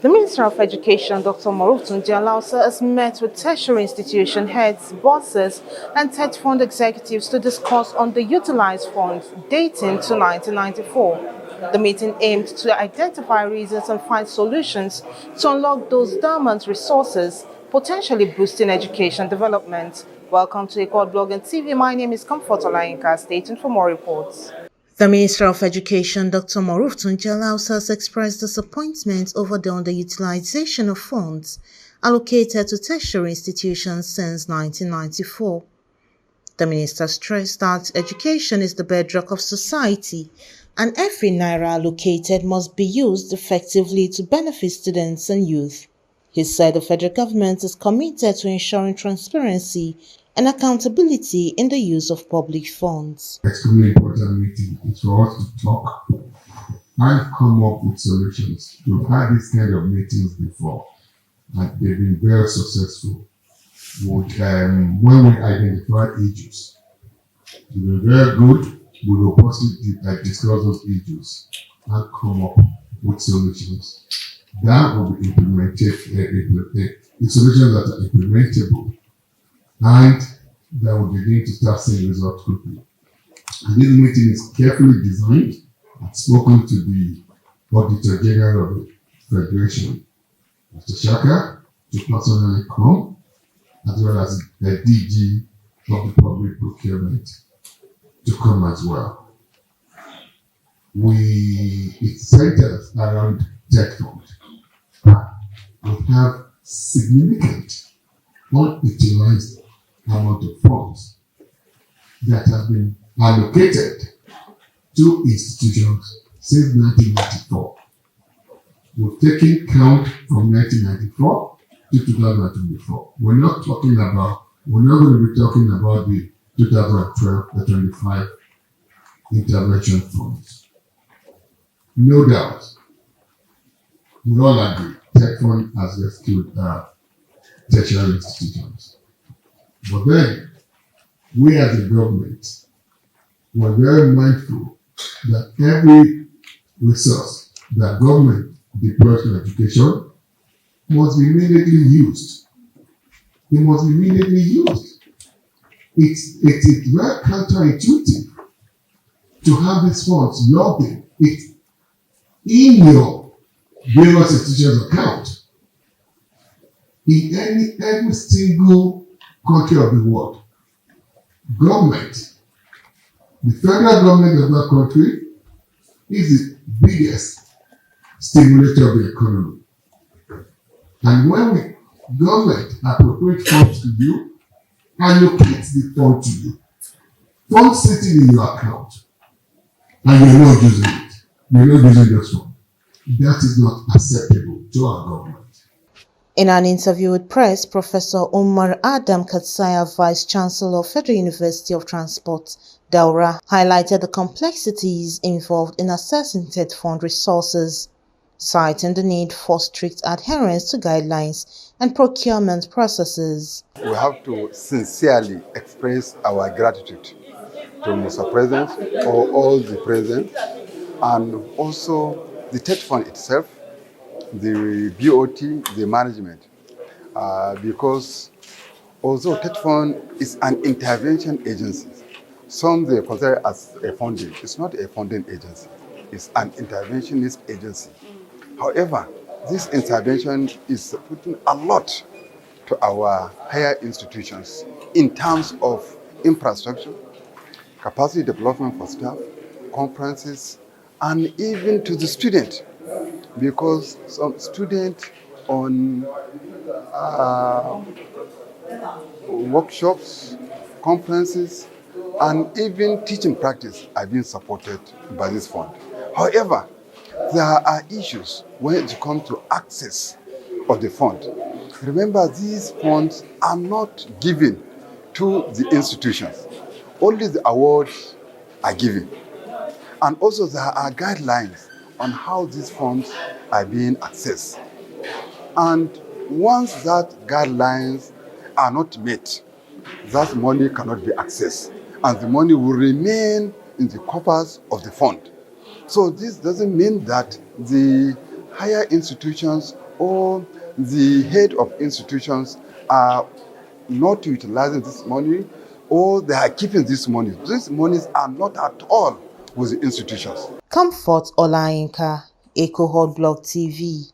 The Minister of Education, Dr. Drtunjialausa, has met with tertiary institution heads, bosses, and Tetfund executives to discuss underutilized funds dating to 1994. The meeting aimed to identify reasons and find solutions to unlock those dormant resources, potentially boosting education development. Welcome to Equal Blog and TV. My name is Comfort Olayinka. Stay tuned for more reports. The Minister of Education, Dr. Drtunjialausa, has expressed disappointment over the underutilization of funds allocated to tertiary institutions since 1994. The minister stressed that education is the bedrock of society and every Naira allocated must be used effectively to benefit students and youth. He said the federal government is committed to ensuring transparency and accountability in the use of public funds. Extremely important meeting is for us to talk and come up with solutions. We've had this kind of meetings before and they've been very successful. When we identify issues, we were very good. We will possibly discuss those issues and come up with solutions that will be implemented, solutions that are implementable, and that will begin to start seeing results quickly. And this meeting is carefully designed. I've spoken to the Auditor General of the Federation, Mr. Shaka, to personally come, as well as the DG of the Public Procurement to come as well. It centers around Tetfund. We have significant unutilized amount of funds that have been allocated to institutions since 1994. We've taken count from 1994 to 2024. We're not going to be talking about the 2012-25 intervention funds. No doubt, we all agree, Tetfund has rescued tertiary institutions. But then, we as a government were very mindful that every resource that government deploys to education must be immediately used. It must be immediately used. It's very counterintuitive to have these funds logged in your various institutions account in every single country of the world. Government, the federal government of that country is the biggest stimulator of the economy. And when government appropriate funds to you, allocate the fund to you, funds sitting in your account, and you're not using it, you're not using those funds, that is not acceptable to our government. In an interview with press, Professor Umar Adam Katsaya, Vice Chancellor of Federal University of Transport, Daura, highlighted the complexities involved in assessing Tetfund resources, citing the need for strict adherence to guidelines and procurement processes. We have to sincerely express our gratitude to Mr. President, or all the present, and also the Tetfund itself, the BOT, the management, because although Tetfund is an intervention agency, some they consider it as a funding. It's not a funding agency, it's an interventionist agency. However, this intervention is putting a lot to our higher institutions in terms of infrastructure, capacity development for staff, conferences, and even to the student, because some students on workshops, conferences, and even teaching practice are being supported by this fund. However, there are issues when it comes to access of the fund. Remember, these funds are not given to the institutions. Only the awards are given. And also there are guidelines on how these funds are being accessed. And once that guidelines are not met, that money cannot be accessed. And the money will remain in the coffers of the fund. So this doesn't mean that the higher institutions or the head of institutions are not utilizing this money, or they are keeping this money. These monies are not at all with the institutions. Comfort Olayinka, Eco Hot Block TV.